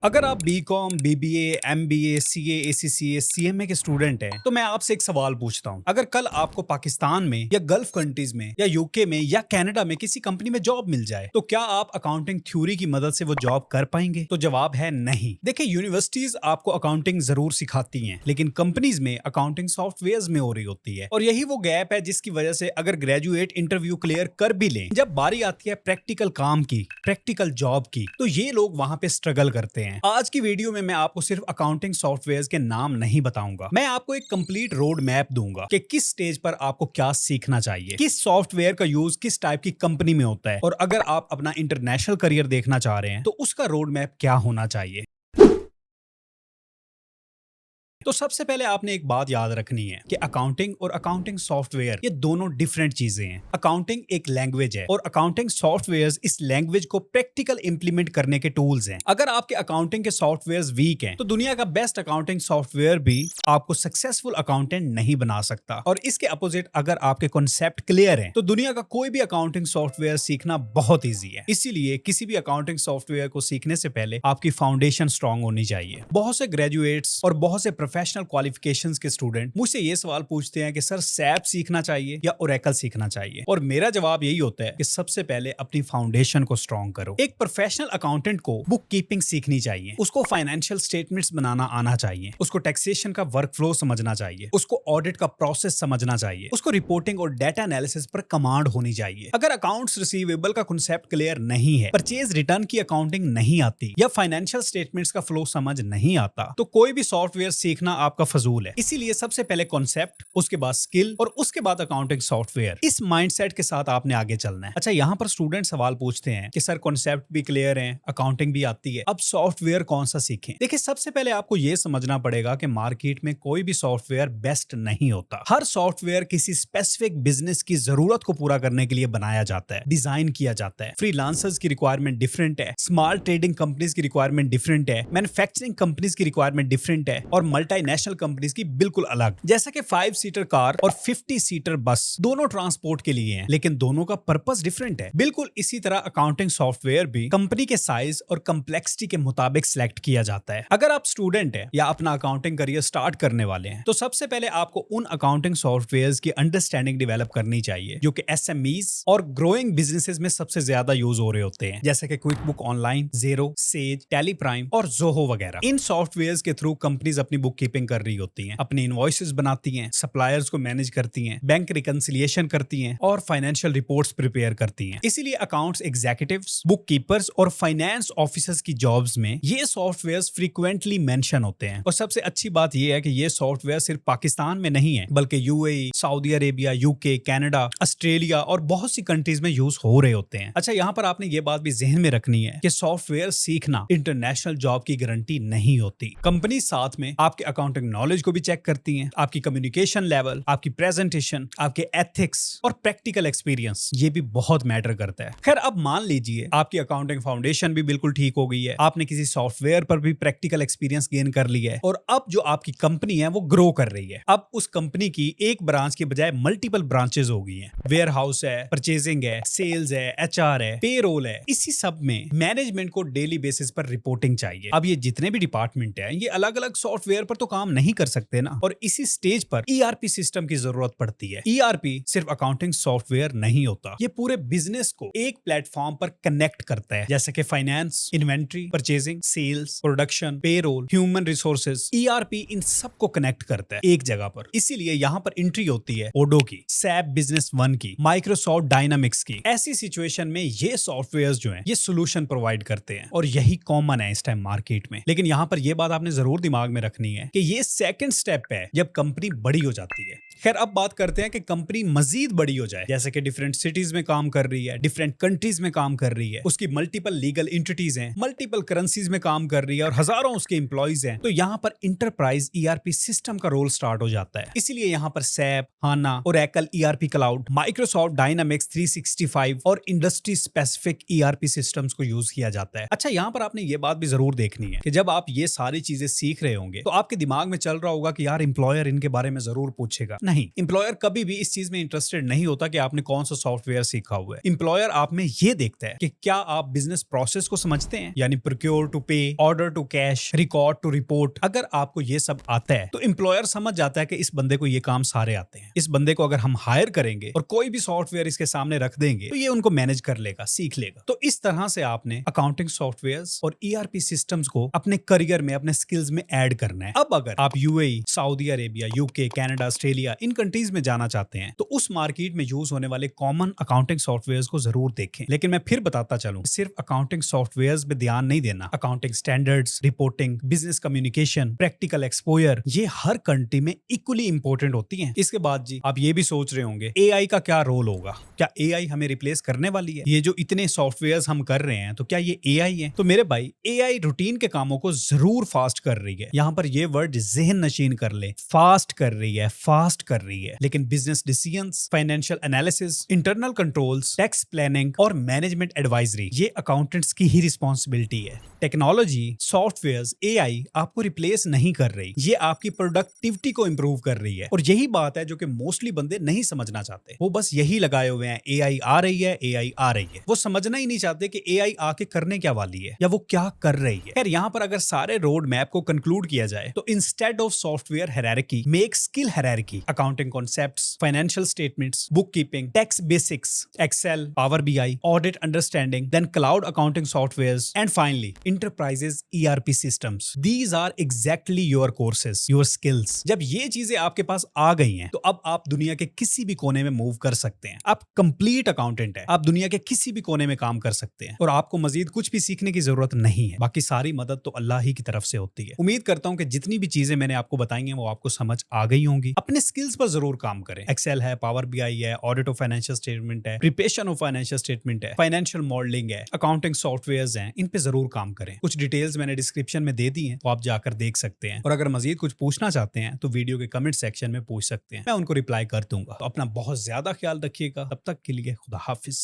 अगर आप BCom, BBA, MBA, CA, ACCA, CMA के स्टूडेंट हैं, तो मैं आपसे एक सवाल पूछता हूं। अगर कल आपको पाकिस्तान में या गल्फ कंट्रीज में या यूके में या कनाडा में किसी कंपनी में जॉब मिल जाए, तो क्या आप अकाउंटिंग थ्योरी की मदद से वो जॉब कर पाएंगे? तो जवाब है नहीं। देखिए, यूनिवर्सिटीज आपको अकाउंटिंग जरूर सिखाती हैं, लेकिन कंपनीज में अकाउंटिंग सॉफ्टवेयर में हो रही होती है। और यही वो गैप है जिसकी वजह से अगर ग्रेजुएट इंटरव्यू क्लियर कर भी लें, जब बारी आती है प्रैक्टिकल काम की, प्रैक्टिकल जॉब की, तो ये लोग वहां पे स्ट्रगल करते हैं। आज की वीडियो में मैं आपको सिर्फ अकाउंटिंग सॉफ्टवेयर्स के नाम नहीं बताऊंगा, मैं आपको एक कंप्लीट रोड मैप दूंगा कि किस स्टेज पर आपको क्या सीखना चाहिए, किस सॉफ्टवेयर का यूज किस टाइप की कंपनी में होता है, और अगर आप अपना इंटरनेशनल करियर देखना चाह रहे हैं तो उसका रोड मैप क्या होना चाहिए। तो सबसे पहले आपने एक बात याद रखनी है कि अकाउंटिंग और अकाउंटिंग सॉफ्टवेयर ये दोनों डिफरेंट चीजें हैं। अकाउंटिंग एक लैंग्वेज है और अकाउंटिंग सॉफ्टवेयर्स इस लैंग्वेज को प्रैक्टिकल इंप्लीमेंट करने के टूल्स हैं। अगर आपके अकाउंटिंग के सॉफ्टवेयर्स वीक हैं, तो दुनिया का बेस्ट अकाउंटिंग सॉफ्टवेयर भी आपको सक्सेसफुल अकाउंटेंट नहीं बना सकता। और इसके अपोजिट, अगर आपके कॉन्सेप्ट क्लियर हैं, तो दुनिया का कोई भी अकाउंटिंग सॉफ्टवेयर सीखना बहुत ईजी है। इसीलिए किसी भी अकाउंटिंग सॉफ्टवेयर को सीखने से पहले आपकी फाउंडेशन स्ट्रांग होनी चाहिए। बहुत से ग्रेजुएट्स और बहुत से प्रोफेशनल क्वालिफिकेशंस के स्टूडेंट मुझसे ये सवाल पूछते हैं कि सर सैप सीखना चाहिए या ओरेकल सीखना चाहिए, और मेरा जवाब यही होता है कि सबसे पहले अपनी फाउंडेशन को स्ट्रांग करो। एक प्रोफेशनल अकाउंटेंट को बुक कीपिंग सीखनी चाहिए, उसको फाइनेंशियल स्टेटमेंट्स बनाना आना चाहिए, उसको टैक्सेशन का वर्क फ्लो समझना चाहिए, उसको ऑडिट का प्रोसेस समझना चाहिए, उसको रिपोर्टिंग और डेटा एनालिसिस पर कमांड होनी चाहिए। अगर अकाउंट्स रिसीवेबल का कॉन्सेप्ट क्लियर नहीं है, परचेज रिटर्न की अकाउंटिंग नहीं आती या फाइनेंशियल स्टेटमेंट्स का फ्लो समझ नहीं आता, तो कोई भी सॉफ्टवेयर सीखना आपका फजूल है। इसीलिए सबसे पहले कॉन्सेप्ट, उसके बाद स्किल और उसके बाद अकाउंटिंग सॉफ्टवेयर। इस माइंडसेट के साथ आपने आगे चलना है। अच्छा, यहाँ पर स्टूडेंट सवाल पूछते हैं कि सर कॉन्सेप्ट भी क्लियर है, अकाउंटिंग भी आती है, अब सॉफ्टवेयर कौन सा सीखें? देखिए, सबसे पहले आपको यह समझना पड़ेगा कि मार्केट में कोई भी सॉफ्टवेयर बेस्ट नहीं होता। हर सॉफ्टवेयर किसी स्पेसिफिक बिजनेस की जरूरत को पूरा करने के लिए बनाया जाता है, डिजाइन किया जाता है। फ्रीलांसर्स की रिक्वायरमेंट डिफरेंट है, स्मॉल ट्रेडिंग कंपनीज की रिक्वायरमेंट डिफरेंट है, मैन्युफैक्चरिंग कंपनीज की रिक्वायरमेंट डिफरेंट है, और मल्टीनेशनल कंपनीज की बिल्कुल अलग। जैसा कि 5 सीटर कार और 50 सीटर बस दोनों ट्रांसपोर्ट के लिए हैं, लेकिन दोनों का पर्पस डिफरेंट है। बिल्कुल इसी तरह अकाउंटिंग सॉफ्टवेयर भी कंपनी के साइज और कम्प्लेक्सिटी के मुताबिक सिलेक्ट किया जाता है। अगर आप स्टूडेंट है या अपना अकाउंटिंग करियर स्टार्ट करने वाले हैं, तो सबसे पहले आपको उन अकाउंटिंग सॉफ्टवेयर्स की अंडरस्टैंडिंग डेवलप करनी चाहिए जो कि एसएमईज और ग्रोइंग बिजनेसेस में सबसे ज्यादा यूज हो रहे होते हैं, जैसे कि quick book online, zero, says, tally prime और ज़ोहो वगैरह। इन सॉफ्टवेयर्स के थ्रू कंपनीज अपनी बुक कीपिंग कर रही होती हैं, अपनी इनवॉइसेस बनाती हैं, सप्लायर्स को मैनेज करती हैं, बैंक रिकंसिलिएशन करती हैं और फाइनेंशियल रिपोर्ट्स प्रिपेयर करती हैं। इसीलिए अकाउंट्स एग्जीक्यूटिव्स, बुक कीपर्स और फाइनेंस ऑफिसर्स की जॉब्स में ये सॉफ्टवेयर्स फ्रीक्वेंटली मेंशन होते हैं। और सबसे अच्छी बात ये है कि ये सॉफ्टवेयर सिर्फ पाकिस्तान में नहीं है, बल्कि UAE, Saudi Arabia, UK, Canada, Australia और बहुत सी कंट्रीज में यूज हो रहे होते हैं। अच्छा, यहाँ पर आपने ये बात भी जहन में रखनी है कि सॉफ्टवेयर सीखना इंटरनेशनल जॉब की गारंटी नहीं होती। कंपनी साथ में आपके अकाउंटिंग नॉलेज को भी चेक करती हैं, आपकी कम्युनिकेशन लेवल, आपकी प्रेजेंटेशन, आपके एथिक्स और प्रैक्टिकल एक्सपीरियंस, ये भी बहुत मैटर करता है। खैर, अब मान लीजिए आपकी अकाउंटिंग फाउंडेशन भी बिल्कुल ठीक हो गई है, आपने किसी सॉफ्टवेयर पर भी प्रैक्टिकल एक्सपीरियंस गेन कर लिया है, और अब जो आपकी कंपनी है वो ग्रो कर रही है। अब उस कंपनी की एक ब्रांच के बजाय मल्टीपल ब्रांचेस हो गई हैं। वेयर हाउस है, परचेजिंग है, सेल्स है, एचआर है, पेरोल है। इसी सब में मैनेजमेंट को डेली बेसिस पर रिपोर्टिंग चाहिए। अब ये जितने भी डिपार्टमेंट है, ये अलग अलग सॉफ्टवेयर पर तो काम नहीं कर सकते ना, और इसी स्टेज पर ईआरपी सिस्टम की जरूरत पड़ती है। ईआरपी सिर्फ अकाउंटिंग सॉफ्टवेयर नहीं होता, ये पूरे बिजनेस को एक प्लेटफॉर्म पर कनेक्ट करता है, जैसे कि finance, inventory, purchasing, sales, production, payroll, human resources. ERP इन सबको कनेक्ट करता है एक जगह पर। इसीलिए यहाँ पर एंट्री होती है ओडो की, सैप बिजनेस वन की, माइक्रोसॉफ्ट डायनामिक्स की। ऐसी सिचुएशन में ये सॉफ्टवेयर जो है ये सोल्यूशन प्रोवाइड करते हैं, और यही कॉमन है इस टाइम मार्केट में। लेकिन यहाँ पर यह बात आपने जरूर दिमाग में रखनी है कि ये सेकंड स्टेप है जब कंपनी बड़ी हो जाती है। खैर, अब बात करते हैं कि कंपनी मजीद बड़ी हो जाए, जैसे कि डिफरेंट सिटीज में काम कर रही है, डिफरेंट कंट्रीज में काम कर रही है, उसकी मल्टीपल लीगल एंटिटीज हैं, मल्टीपल करेंसीज में काम कर रही है और हजारों उसके एम्प्लॉइज हैं, तो यहाँ पर इंटरप्राइज ईआरपी सिस्टम का रोल स्टार्ट हो जाता है। इसीलिए यहाँ पर SAP, HANA, Oracle ERP cloud, Microsoft Dynamics 365 और इंडस्ट्री स्पेसिफिक ईआरपी सिस्टम्स को यूज किया जाता है। अच्छा, यहाँ पर आपने ये बात भी जरूर देखनी है कि जब आप ये सारी चीजें सीख रहे होंगे, तो आपके दिमाग में चल रहा होगा कि यार एम्प्लॉयर इनके बारे में जरूर पूछेगा। नहीं, एम्प्लॉयर कभी भी इस चीज में इंटरेस्टेड नहीं होता कि आपने कौन सा सॉफ्टवेयर सीखा हुआ है। एम्प्लॉयर आप में ये देखता है कि क्या आप बिजनेस प्रोसेस को समझते हैं, यानी procure to pay, order to cash, record to report. अगर आपको ये सब आता है तो एम्प्लॉयर समझ जाता है कि इस बंदे को ये काम सारे आते हैं। इस बंदे को अगर हम हायर करेंगे और कोई भी सॉफ्टवेयर इसके सामने रख देंगे तो ये उनको मैनेज कर लेगा, सीख लेगा। तो इस तरह से आपने अकाउंटिंग सॉफ्टवेयर्स और ईआरपी सिस्टम्स को अपने करियर में, अपने स्किल्स में ऐड करना है। अब अगर आप UAE, Saudi Arabia, UK, Canada, Australia, इन कंट्रीज में जाना चाहते हैं तो उस मार्केट में यूज होने वाले कॉमन अकाउंटिंग सॉफ्टवेयर्स को जरूर देखें। लेकिन मैं फिर बताता चलूं, सिर्फ अकाउंटिंग सॉफ्टवेयर्स पे ध्यान नहीं देना। Accounting standards, reporting, business communication, practical exposure, ये हर कंट्री में इक्वली इंपॉर्टेंट होती हैं। इसके बाद जी आप ये भी सोच रहे होंगे एआई का क्या रोल होगा, क्या एआई हमें रिप्लेस करने वाली है? ये जो इतने सॉफ्टवेयर्स हम कर रहे हैं तो क्या ये एआई है? तो मेरे भाई, एआई रूटीन के कामों को जरूर फास्ट कर रही है। यहां पर ये वर्ड ज़हन नशीन कर ले, फास्ट कर रही है, फास्ट कर रही है। लेकिन business decisions, financial analysis, internal controls, tax planning और मैनेजमेंट एडवाइजरी, ये अकाउंटेंट्स की ही रिस्पॉन्सिबिलिटी है। टेक्नोलॉजी, सॉफ्टवेयर्स, एआई आपको रिप्लेस नहीं कर रही, ये आपकी प्रोडक्टिविटी को इंप्रूव कर रही है। और यही बात है जो कि मोस्टली बंदे नहीं समझना चाहते। वो बस यही लगाए हुए हैं, एआई आ रही है, एआई आ रही है। वो समझना ही नहीं चाहते कि एआई आके करने क्या वाली है या वो क्या कर रही है। खैर, यहाँ पर अगर सारे रोड मैप को कंक्लूड किया जाए तो instead of software hierarchy, make skill hierarchy. Accounting concepts, financial statements, book keeping, tax basics, Excel, Power BI, audit understanding, then cloud accounting softwares, and finally enterprises ERP systems. These are exactly your courses, your skills. जब ये चीजें आपके पास आ गई हैं तो अब आप दुनिया के किसी भी कोने में मूव कर सकते हैं। आप कंप्लीट अकाउंटेंट है, आप दुनिया के किसी भी कोने में काम कर सकते हैं और आपको मजीद कुछ भी सीखने की जरूरत नहीं है। बाकी सारी मदद तो अल्लाह ही की तरफ से होती है। उम्मीद करता हूं कि जितनी भी चीजें मैंने आपको बताई हैं वो आपको समझ आ गई होंगी। अपने स्किल्स पर जरूर काम करें। एक्सेल है, पावर बीआई है, ऑडिट ऑफ फाइनेंशियल स्टेटमेंट है, प्रिपरेशन ऑफ फाइनेंशियल स्टेटमेंट है, फाइनेंशियल मॉडलिंग है, अकाउंटिंग सॉफ्टवेयर्स हैं, इन पे जरूर काम करें। कुछ डिटेल्स मैंने डिस्क्रिप्शन में दे दी हैं, तो आप जाकर देख सकते हैं। और अगर मजीद कुछ पूछना चाहते हैं तो वीडियो के कमेंट सेक्शन में पूछ सकते हैं, मैं उनको रिप्लाई कर दूंगा। तो अपना बहुत ज्यादा ख्याल रखिएगा। तब तक के लिए खुदा हाफिज।